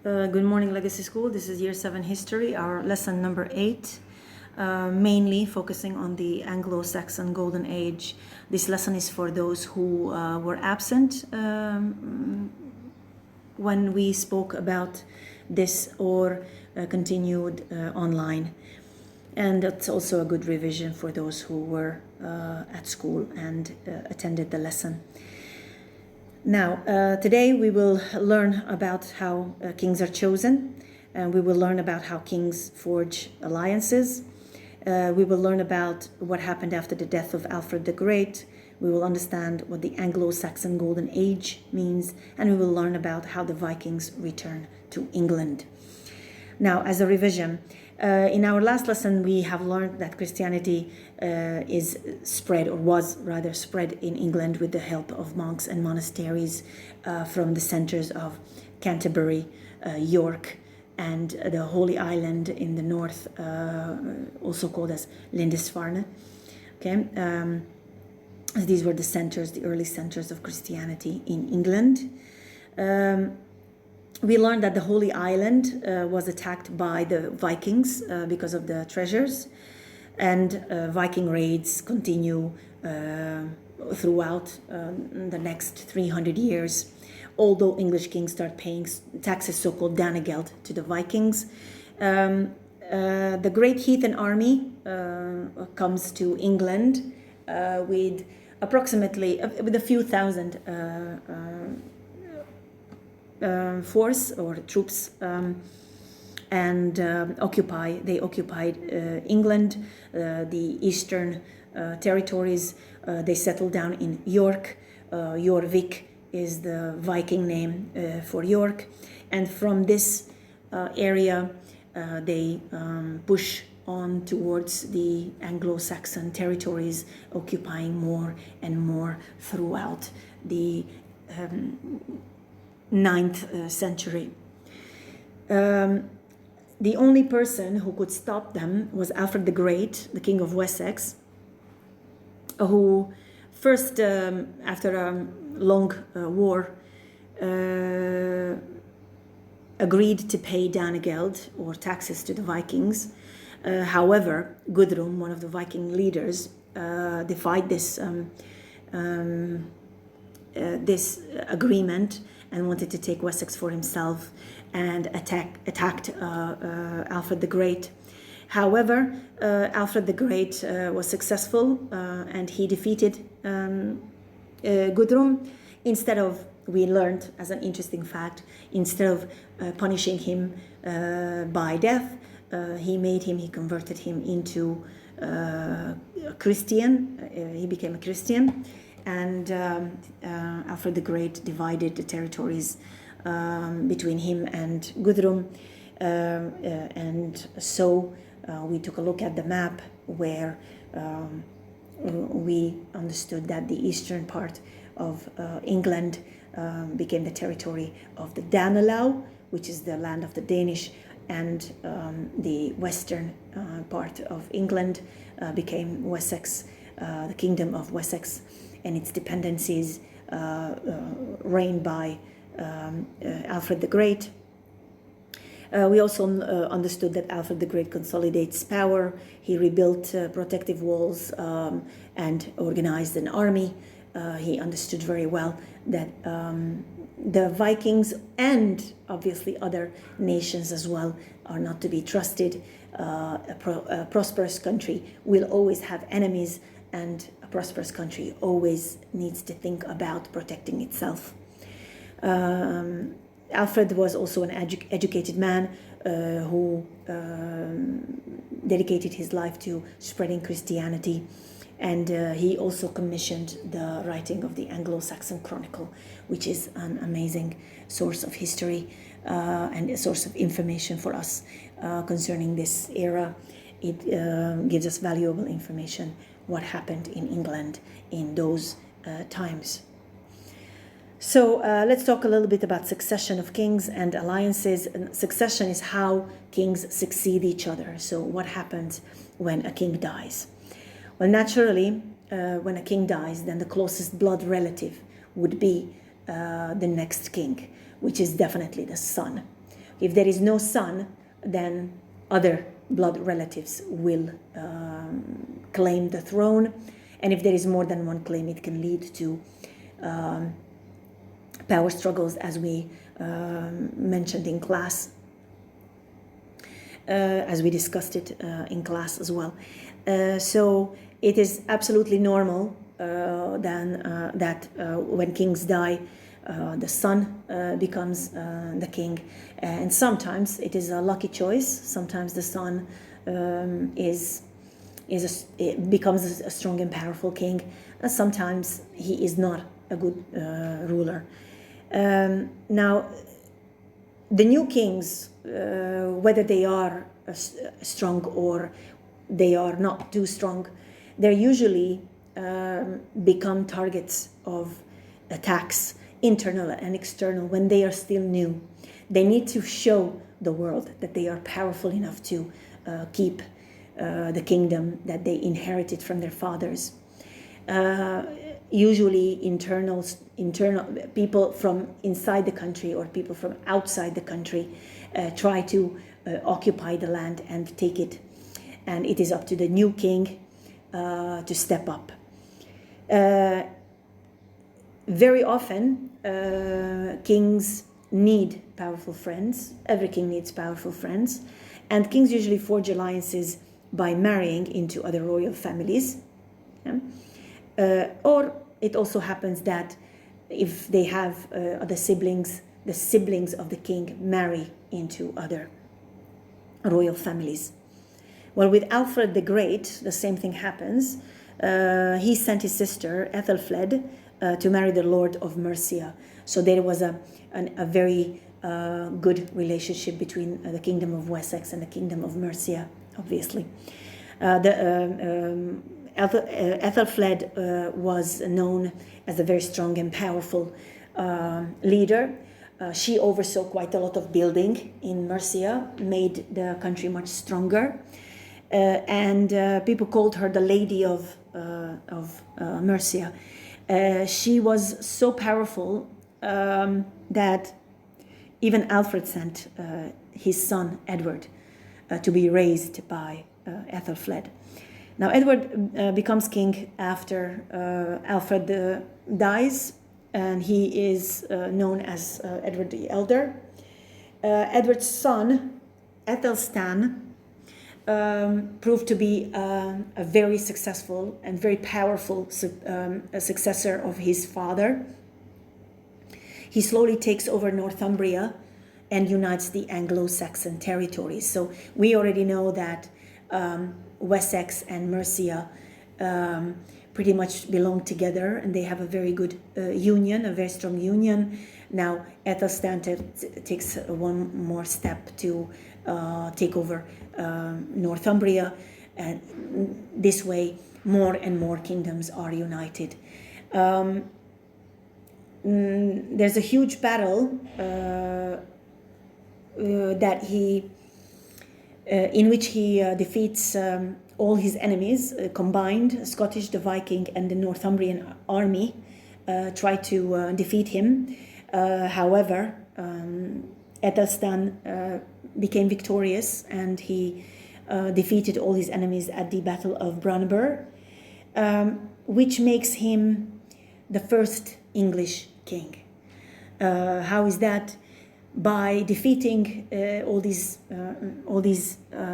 Good morning, Legacy School. This is Year 7 History, our lesson number 8, mainly focusing on the Anglo-Saxon Golden Age. This lesson is for those who were absent when we spoke about this or continued online. And it's also a good revision for those who were at school and attended the lesson. Now, today we will learn about how kings are chosen, and we will learn about how kings forge alliances. We will learn about what happened after the death of Alfred the Great. We will understand what the Anglo-Saxon Golden Age means, and we will learn about how the Vikings return to England. Now, as a revision, in our last lesson, we have learned that Christianity is spread, or was rather spread, in England with the help of monks and monasteries from the centers of Canterbury, York, and the Holy Island in the north, also called as Lindisfarne. Okay, these were the centers, the early centers of Christianity in England. We learned that the Holy Island was attacked by the Vikings because of the treasures, and Viking raids continue throughout the next 300 years, although English kings start paying taxes, so-called Danegeld, to the Vikings. The Great Heathen Army comes to England with approximately, with a few thousand force or troops, and they occupied England, the eastern territories. They settled down in York. Jorvik is the Viking name for York, and from this area they push on towards the Anglo-Saxon territories, occupying more and more throughout the 9th century. The only person who could stop them was Alfred the Great, the King of Wessex, who first, after a long war, agreed to pay Danegeld, or taxes, to the Vikings. However, Guthrum, one of the Viking leaders, defied this agreement and wanted to take Wessex for himself, and attacked Alfred the Great. However, Alfred the Great was successful, and he defeated Guthrum. Instead of, we learned as an interesting fact, instead of punishing him by death, he converted him into Christian. He became a Christian. And Alfred the Great divided the territories between him and Guthrum. And so we took a look at the map, where we understood that the eastern part of England became the territory of the Danelaw, which is the land of the Danish, and the western part of England became Wessex, the Kingdom of Wessex, and its dependencies reigned by Alfred the Great. We also understood that Alfred the Great consolidates power. He rebuilt protective walls and organized an army. He understood very well that the Vikings, and obviously other nations as well, are not to be trusted. A prosperous country will always have enemies, and a prosperous country always needs to think about protecting itself. Alfred was also an educated man who dedicated his life to spreading Christianity, and he also commissioned the writing of the Anglo-Saxon Chronicle, which is an amazing source of history and a source of information for us concerning this era. It gives us valuable information what happened in England in those times. So let's talk a little bit about succession of kings and alliances. And succession is how kings succeed each other. So what happens when a king dies? Well, naturally, when a king dies, then the closest blood relative would be the next king, which is definitely the son. If there is no son, then other blood relatives will claim the throne. And if there is more than one claim, it can lead to power struggles, as we mentioned in class, as we discussed it in class as well. So it is absolutely normal that when kings die, the son becomes the king. And sometimes it is a lucky choice. Sometimes the son becomes a strong and powerful king. And sometimes he is not a good ruler. Now, the new kings, whether they are strong or they are not too strong, they usually become targets of attacks, internal and external, when they are still new. They need to show the world that they are powerful enough to keep the kingdom that they inherited from their fathers. Usually internal people from inside the country or people from outside the country try to occupy the land and take it. And it is up to the new king to step up. Very often, kings need powerful friends. Every king needs powerful friends. And kings usually forge alliances by marrying into other royal families. Yeah? Or it also happens that if they have other siblings, the siblings of the king marry into other royal families. Well, with Alfred the Great, the same thing happens. He sent his sister Ethelfled to marry the Lord of Mercia. So there was a very good relationship between the Kingdom of Wessex and the Kingdom of Mercia, obviously. Ethelfled was known as a very strong and powerful leader. She oversaw quite a lot of building in Mercia, made the country much stronger. And people called her the Lady of Mercia. She was so powerful that even Alfred sent his son Edward to be raised by Ethelfled. Now Edward becomes king after Alfred dies, and he is known as Edward the Elder. Edward's son, Aethelstan, proved to be a very successful and very powerful successor of his father. He slowly takes over Northumbria and unites the Anglo-Saxon territories. So we already know that Wessex and Mercia pretty much belong together, and they have a very good union, a very strong union. Now Aethelstan takes one more step to take over Northumbria, and this way more and more kingdoms are united. There's a huge battle that in which he defeats all his enemies combined. Scottish, the Viking, and the Northumbrian army try to defeat him. However, Aethelstan became victorious, and he defeated all his enemies at the Battle of Brunanburh, which makes him the first English king. How is that? By defeating all these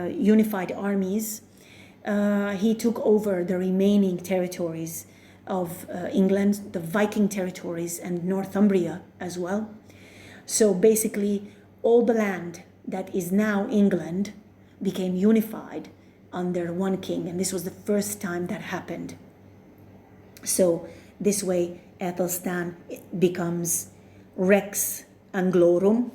unified armies, he took over the remaining territories of England, the Viking territories, and Northumbria as well. So basically, all the land that is now England became unified under one king, and this was the first time that happened. So this way, Aethelstan becomes Rex Anglorum,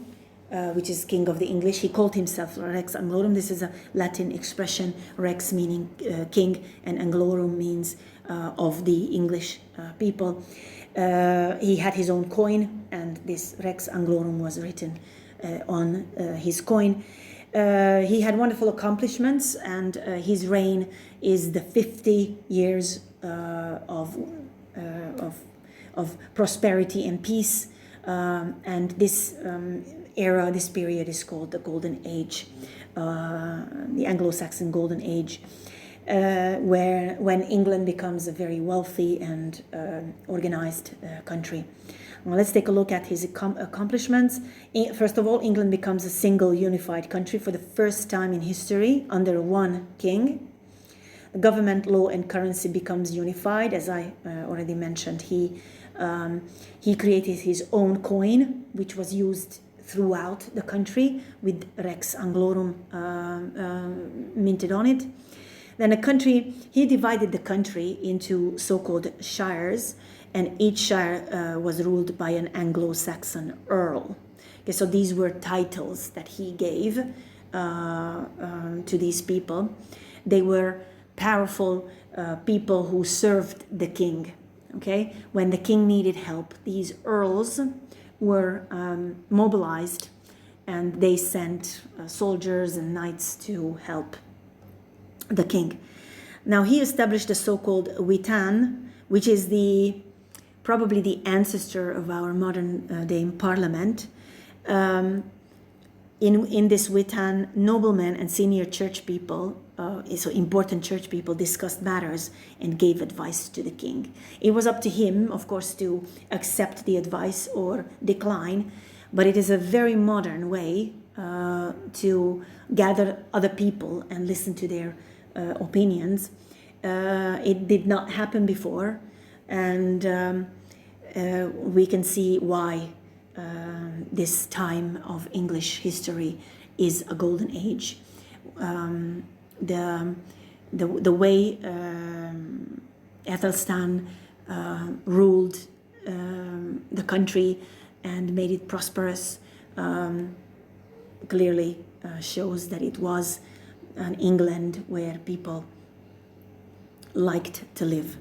which is king of the English. He called himself Rex Anglorum. This is a Latin expression, Rex meaning king, and Anglorum means of the English people. He had his own coin, and this Rex Anglorum was written on his coin. He had wonderful accomplishments, and his reign is the 50 years of prosperity and peace. And this era, this period is called the Golden Age, the Anglo-Saxon Golden Age, when England becomes a very wealthy and organized country. Well, let's take a look at his accomplishments. First of all, England becomes a single unified country for the first time in history under one king. The government, law, and currency becomes unified. As I already mentioned, he created his own coin, which was used throughout the country with Rex Anglorum minted on it. Then he divided the country into so-called shires, and each shire was ruled by an Anglo-Saxon earl. Okay, so these were titles that he gave to these people. They were powerful people who served the king. Okay, when the king needed help, these earls were mobilized, and they sent soldiers and knights to help the king. Now he established the so-called Witan, which is probably the ancestor of our modern day parliament. In this Witan, noblemen and senior church people, so important church people, discussed matters and gave advice to the king. It was up to him, of course, to accept the advice or decline, but it is a very modern way to gather other people and listen to their opinions. It did not happen before, and we can see why this time of English history is a golden age. The way Athelstan ruled the country and made it prosperous clearly shows that it was an England where people liked to live.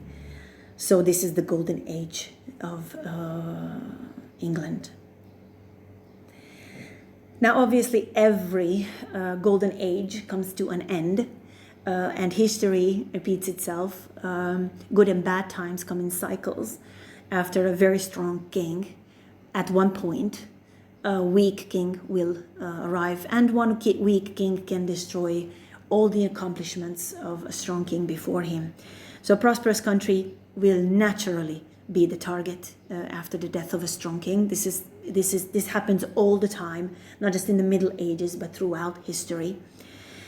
So this is the golden age of England. Now, obviously, every golden age comes to an end, and history repeats itself. Good and bad times come in cycles. After a very strong king, at one point, a weak king will arrive, and one weak king can destroy all the accomplishments of a strong king before him. So a prosperous country will naturally be the target after the death of a strong king. This happens all the time, not just in the Middle Ages, but throughout history.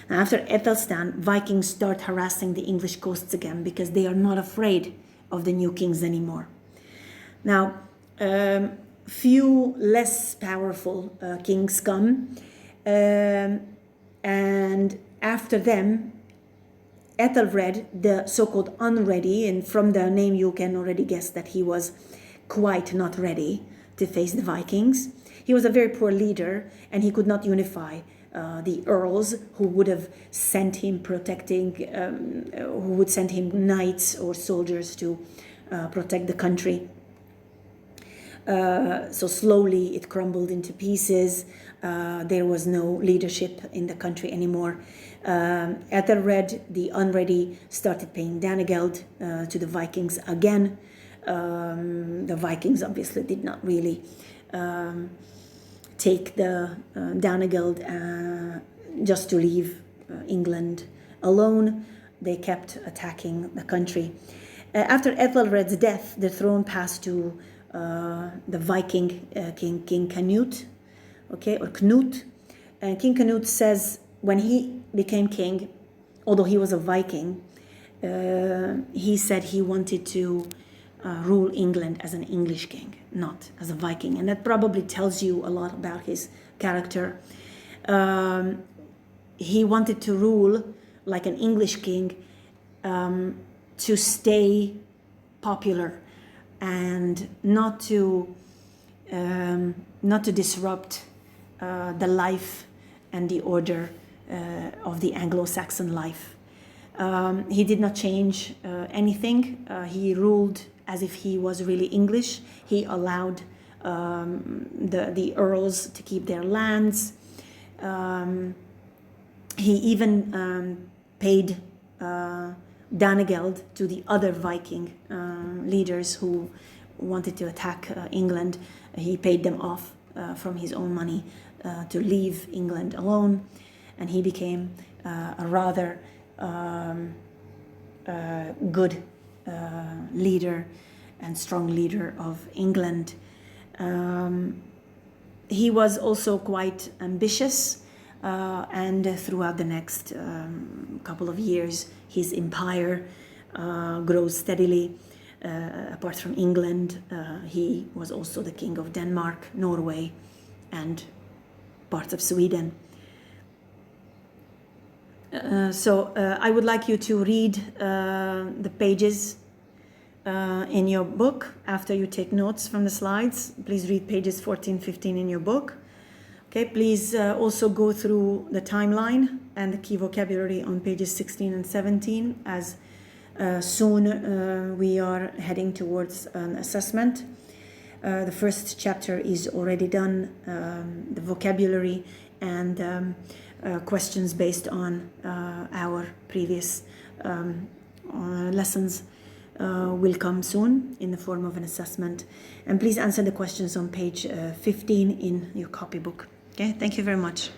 After Athelstan, Vikings start harassing the English coasts again because they are not afraid of the new kings anymore. Now, few less powerful kings come, and after them, Ethelred, the so-called unready, and from the name you can already guess that he was quite not ready to face the Vikings. He was a very poor leader, and he could not unify the earls who would have sent him who would send him knights or soldiers to protect the country. So slowly it crumbled into pieces. There was no leadership in the country anymore. Ethelred, the unready, started paying Danegeld to the Vikings again. The Vikings obviously did not really take the Danegeld just to leave England alone. They kept attacking the country. After Ethelred's death, the throne passed to the Viking King Canute, okay, or Knut. And King Canute says when he became king, although he was a Viking, he said he wanted to rule England as an English king, not as a Viking. And that probably tells you a lot about his character. He wanted to rule like an English king, to stay popular and not to disrupt the life and the order of the Anglo-Saxon life. He did not change anything. He ruled as if he was really English. He allowed the earls to keep their lands. He even paid Danegeld to the other Viking leaders who wanted to attack England. He paid them off from his own money to leave England alone, and he became a rather good leader and strong leader of England. He was also quite ambitious, and throughout the next couple of years, his empire grows steadily. Apart from England, he was also the king of Denmark, Norway, and parts of Sweden. So I would like you to read the pages in your book after you take notes from the slides. Please read pages 14, 15 in your book. Okay, please also go through the timeline and the key vocabulary on pages 16 and 17, as soon we are heading towards an assessment. The first chapter is already done, the vocabulary and questions based on our previous lessons will come soon in the form of an assessment. And please answer the questions on page 15 in your copybook. Okay, thank you very much.